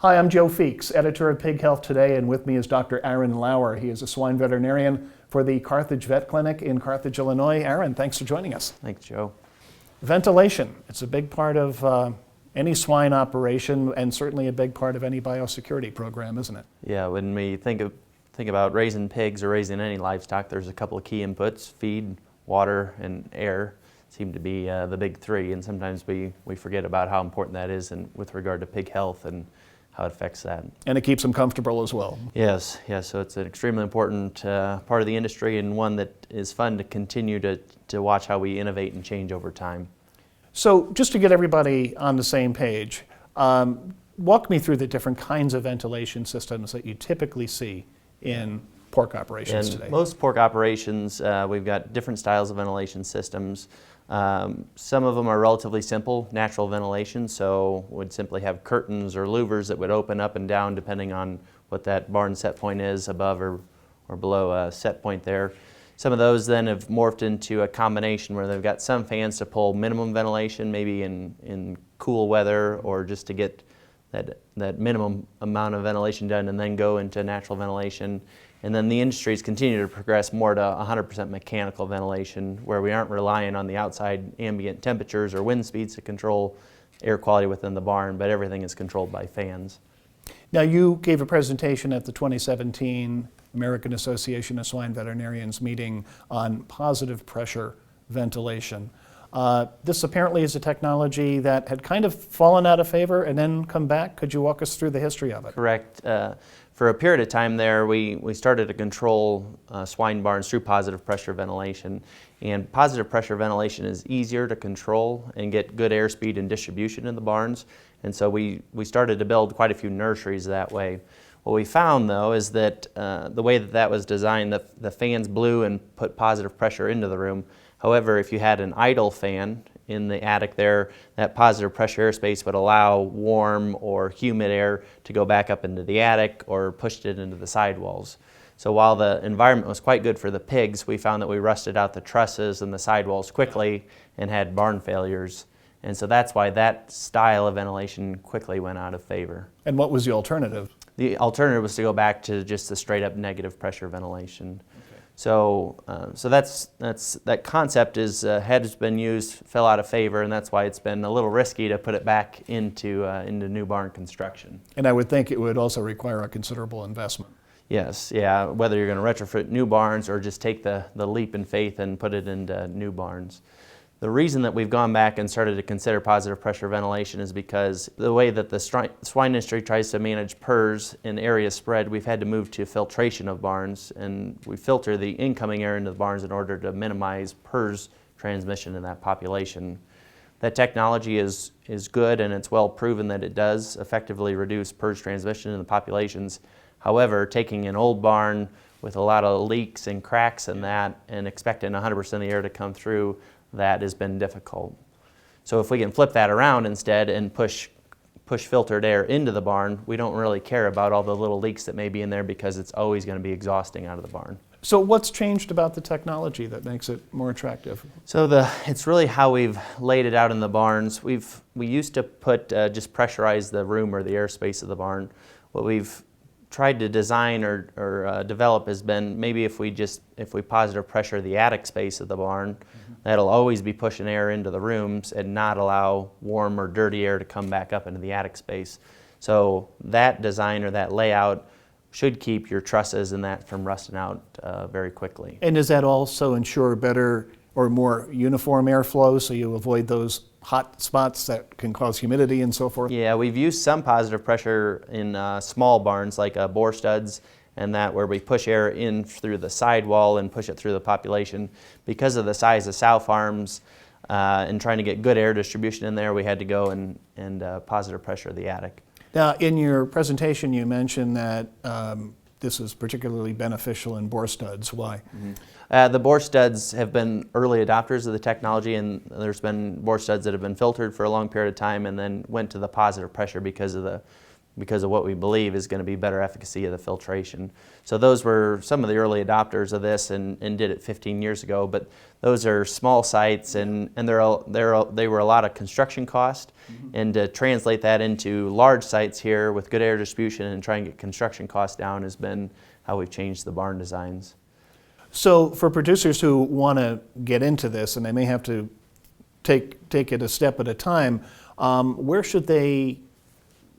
Hi, I'm Joe Feeks, editor of Pig Health Today, and with me is Dr. Aaron Lauer. He is a swine veterinarian for the Carthage Vet Clinic in Carthage, Illinois. Aaron, thanks for joining us. Thanks, Joe. Ventilation. It's a big part of any swine operation and certainly a big part of any biosecurity program, isn't it? Yeah, when we think about raising pigs or raising any livestock, there's a couple of key inputs: feed, water, and air seem to be the big three, and sometimes we forget about how important that is with regard to pig health and how it affects that. And it keeps them comfortable as well. Yes, so it's an extremely important part of the industry, and one that is fun to continue to watch how we innovate and change over time. So just to get everybody on the same page, walk me through the different kinds of ventilation systems that you typically see in pork operations today. Most pork operations, we've got different styles of ventilation systems. Some of them are relatively simple, natural ventilation, so would simply have curtains or louvers that would open up and down depending on what that barn set point is, above or below a set point there. Some of those then have morphed into a combination where they've got some fans to pull minimum ventilation, maybe in cool weather, or just to get that minimum amount of ventilation done and then go into natural ventilation. And then the industries continue to progress more to 100% mechanical ventilation, where we aren't relying on the outside ambient temperatures or wind speeds to control air quality within the barn, but everything is controlled by fans. Now, you gave a presentation at the 2017 American Association of Swine Veterinarians meeting on positive pressure ventilation. This apparently is a technology that had kind of fallen out of favor and then come back. Could you walk us through the history of it? Correct. For a period of time there, we started to control swine barns through positive pressure ventilation. And positive pressure ventilation is easier to control and get good airspeed and distribution in the barns. And so we started to build quite a few nurseries that way. What we found, though, is that the way that was designed, the fans blew and put positive pressure into the room. However, if you had an idle fan in the attic there, that positive pressure airspace would allow warm or humid air to go back up into the attic or pushed it into the sidewalls. So while the environment was quite good for the pigs, we found that we rusted out the trusses and the sidewalls quickly and had barn failures. And so that's why that style of ventilation quickly went out of favor. And what was the alternative? The alternative was to go back to just the straight up negative pressure ventilation. Okay. So that concept has been used, fell out of favor, and that's why it's been a little risky to put it back into new barn construction. And I would think it would also require a considerable investment. Yes, yeah, whether you're going to retrofit new barns or just take the leap in faith and put it into new barns. The reason that we've gone back and started to consider positive pressure ventilation is because the way that the swine industry tries to manage PRRS in area spread, we've had to move to filtration of barns, and we filter the incoming air into the barns in order to minimize PRRS transmission in that population. That technology is good, and it's well proven that it does effectively reduce PRRS transmission in the populations. However, taking an old barn with a lot of leaks and cracks in that and expecting 100% of the air to come through, that has been difficult. So if we can flip that around instead and push filtered air into the barn, we don't really care about all the little leaks that may be in there because it's always going to be exhausting out of the barn. So what's changed about the technology that makes it more attractive? So it's really how we've laid it out in the barns. We used to just pressurize the room or the airspace of the barn. What we've tried to design or develop has been maybe if we positive pressure the attic space of the barn, that'll always be pushing air into the rooms and not allow warm or dirty air to come back up into the attic space. So that design or that layout should keep your trusses and that from rusting out very quickly. And does that also ensure better or more uniform airflow so you avoid those hot spots that can cause humidity and so forth? Yeah, we've used some positive pressure in small barns like bore studs and that, where we push air in through the sidewall and push it through the population. Because of the size of sow farms and trying to get good air distribution in there, we had to go and positive pressure the attic. Now, in your presentation, you mentioned that this is particularly beneficial in bore studs. Why? The bore studs have been early adopters of the technology, and there's been bore studs that have been filtered for a long period of time and then went to the positive pressure because of because of what we believe is going to be better efficacy of the filtration. So those were some of the early adopters of this and did it 15 years ago, but those are small sites and they were a lot of construction cost. And to translate that into large sites here with good air distribution and try and get construction costs down has been how we've changed the barn designs. So for producers who want to get into this, and they may have to take it a step at a time, where should they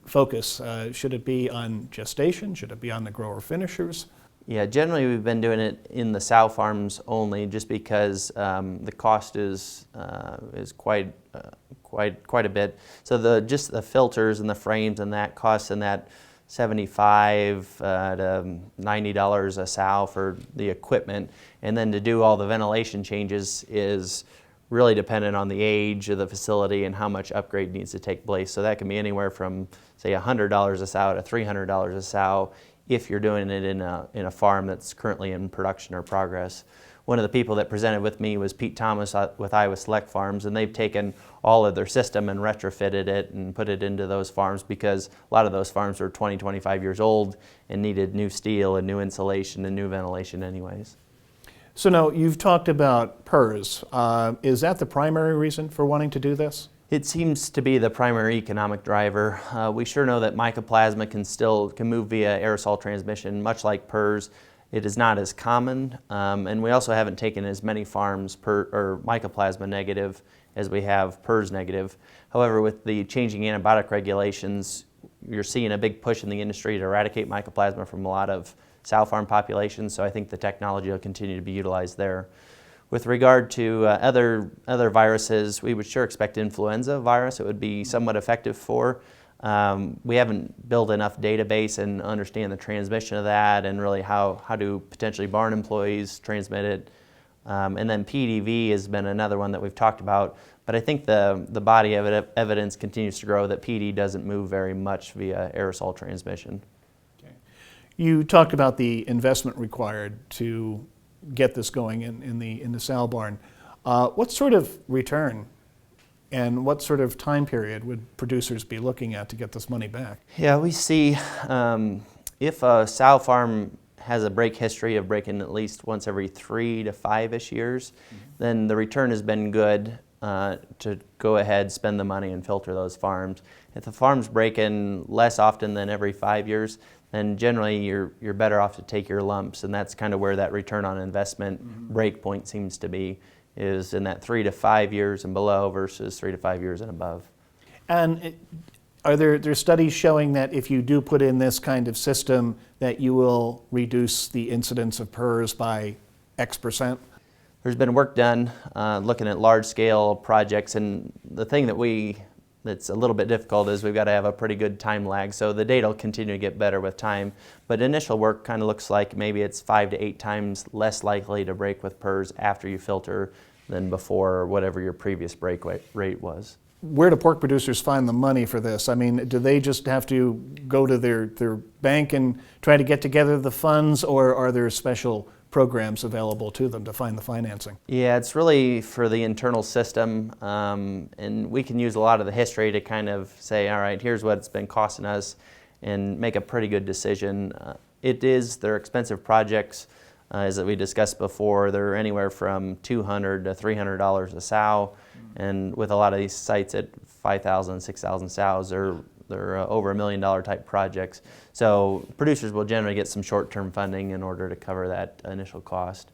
focus? Should it be on gestation? Should it be on the grower finishers? Yeah, generally we've been doing it in the sow farms only, just because the cost is quite a bit. So just the filters and the frames and that cost in that $75 to $90 a sow for the equipment, and then to do all the ventilation changes is really dependent on the age of the facility and how much upgrade needs to take place. So that can be anywhere from, say, $100 a sow to $300 a sow if you're doing it in a farm that's currently in production or progress. One of the people that presented with me was Pete Thomas with Iowa Select Farms, and they've taken all of their system and retrofitted it and put it into those farms because a lot of those farms are 20, 25 years old and needed new steel and new insulation and new ventilation anyways. So now you've talked about PRRS. Is that the primary reason for wanting to do this? It seems to be the primary economic driver. We sure know that mycoplasma can move via aerosol transmission, much like PRRS. It is not as common, and we also haven't taken as many farms mycoplasma negative as we have PRRS negative. However, with the changing antibiotic regulations, you're seeing a big push in the industry to eradicate mycoplasma from a lot of sow farm populations, so I think the technology will continue to be utilized there. With regard to other viruses, we would sure expect influenza virus. It would be somewhat effective for. We haven't built enough database and understand the transmission of that and really how do potentially barn employees transmit it. And then PDV has been another one that we've talked about, but I think the body of evidence continues to grow that PD doesn't move very much via aerosol transmission. Okay. You talked about the investment required to get this going in the sow barn. What sort of return and what sort of time period would producers be looking at to get this money back? Yeah, we see if a sow farm has a break history of breaking at least once every 3 to 5-ish years, then the return has been good to go ahead, spend the money and filter those farms. If the farm's breaking less often than every 5 years, then generally you're better off to take your lumps, and that's kind of where that return on investment break point seems to be, is in that 3 to 5 years and below versus 3 to 5 years and above. And are there studies showing that if you do put in this kind of system that you will reduce the incidence of PRRS by X%? There's been work done looking at large-scale projects, and the thing that's a little bit difficult is we've got to have a pretty good time lag, so the data will continue to get better with time. But initial work kind of looks like maybe it's 5 to 8 times less likely to break with PRRS after you filter than before, or whatever your previous break rate was. Where do pork producers find the money for this? I mean, do they just have to go to their bank and try to get together the funds, or are there special programs available to them to find the financing? Yeah, it's really for the internal system, and we can use a lot of the history to kind of say, all right, here's what it's been costing us, and make a pretty good decision. They're expensive projects, as we discussed before. They're anywhere from $200 to $300 a sow, and with a lot of these sites at 5,000, 6,000 sows, they're over $1 million type projects. So producers will generally get some short-term funding in order to cover that initial cost.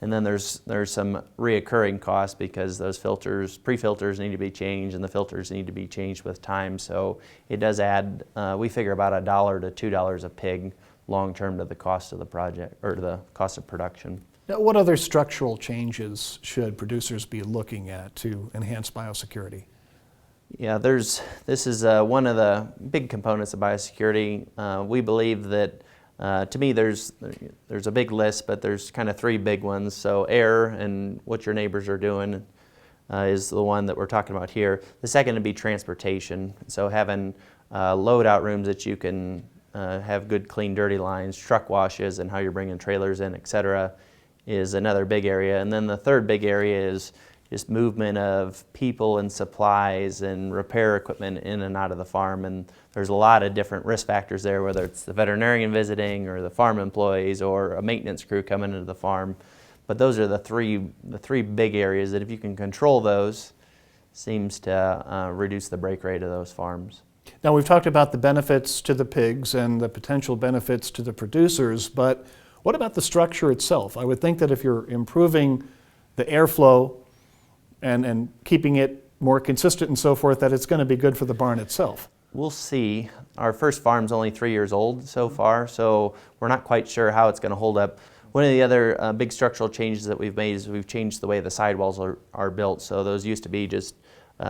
And then there's some reoccurring costs because those pre-filters need to be changed, and the filters need to be changed with time. So it does add, we figure about $1 to $2 a pig long-term to the cost of the project, or to the cost of production. Now, what other structural changes should producers be looking at to enhance biosecurity? Yeah, this is one of the big components of biosecurity. We believe that, to me, there's a big list, but there's kind of 3 big ones. So air and what your neighbors are doing is the one that we're talking about here. The second would be transportation. So having load-out rooms that you can have good, clean, dirty lines, truck washes, and how you're bringing trailers in, etc., is another big area. And then the third big area is just movement of people and supplies and repair equipment in and out of the farm. And there's a lot of different risk factors there, whether it's the veterinarian visiting or the farm employees or a maintenance crew coming into the farm. But those are the three big areas that if you can control those, seems to reduce the break rate of those farms. Now, we've talked about the benefits to the pigs and the potential benefits to the producers, but what about the structure itself? I would think that if you're improving the airflow and keeping it more consistent and so forth, that it's going to be good for the barn itself. We'll see. Our first farm's only 3 years old so far, so we're not quite sure how it's going to hold up. One of the other big structural changes that we've made is we've changed the way the sidewalls are built. So those used to be just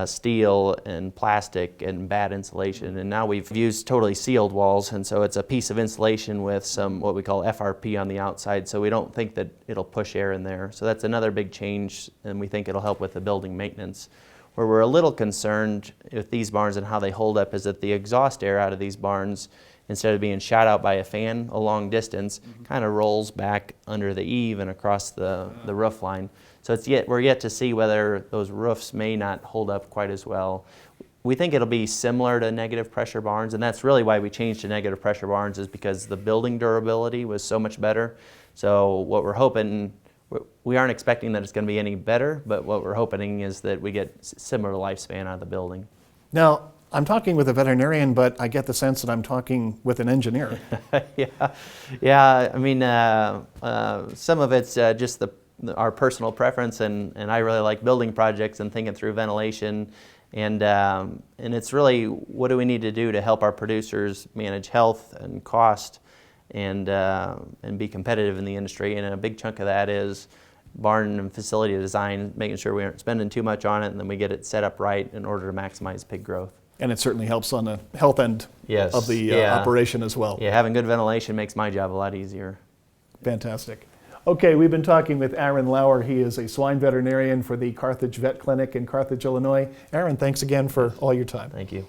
steel and plastic and bad insulation, and now we've used totally sealed walls, and so it's a piece of insulation with some what we call FRP on the outside, so we don't think that it'll push air in there. So that's another big change, and we think it'll help with the building maintenance. Where we're a little concerned with these barns and how they hold up is that the exhaust air out of these barns, instead of being shot out by a fan a long distance, kind of rolls back under the eave and across the roof line. So we're yet to see whether those roofs may not hold up quite as well. We think it'll be similar to negative pressure barns, and that's really why we changed to negative pressure barns, is because the building durability was so much better. So what we're hoping, we aren't expecting that it's going to be any better, but what we're hoping is that we get similar lifespan out of the building. Now, I'm talking with a veterinarian, but I get the sense that I'm talking with an engineer. Yeah. I mean, some of it's just our personal preference, and I really like building projects and thinking through ventilation, and it's really what do we need to do to help our producers manage health and cost and be competitive in the industry. And a big chunk of that is barn and facility design, making sure we aren't spending too much on it, and then we get it set up right in order to maximize pig growth. And it certainly helps on the health end Yes. of the Yeah. operation as well. Yeah, having good ventilation makes my job a lot easier. Fantastic. Okay, we've been talking with Aaron Lauer. He is a swine veterinarian for the Carthage Vet Clinic in Carthage, Illinois. Aaron, thanks again for all your time. Thank you.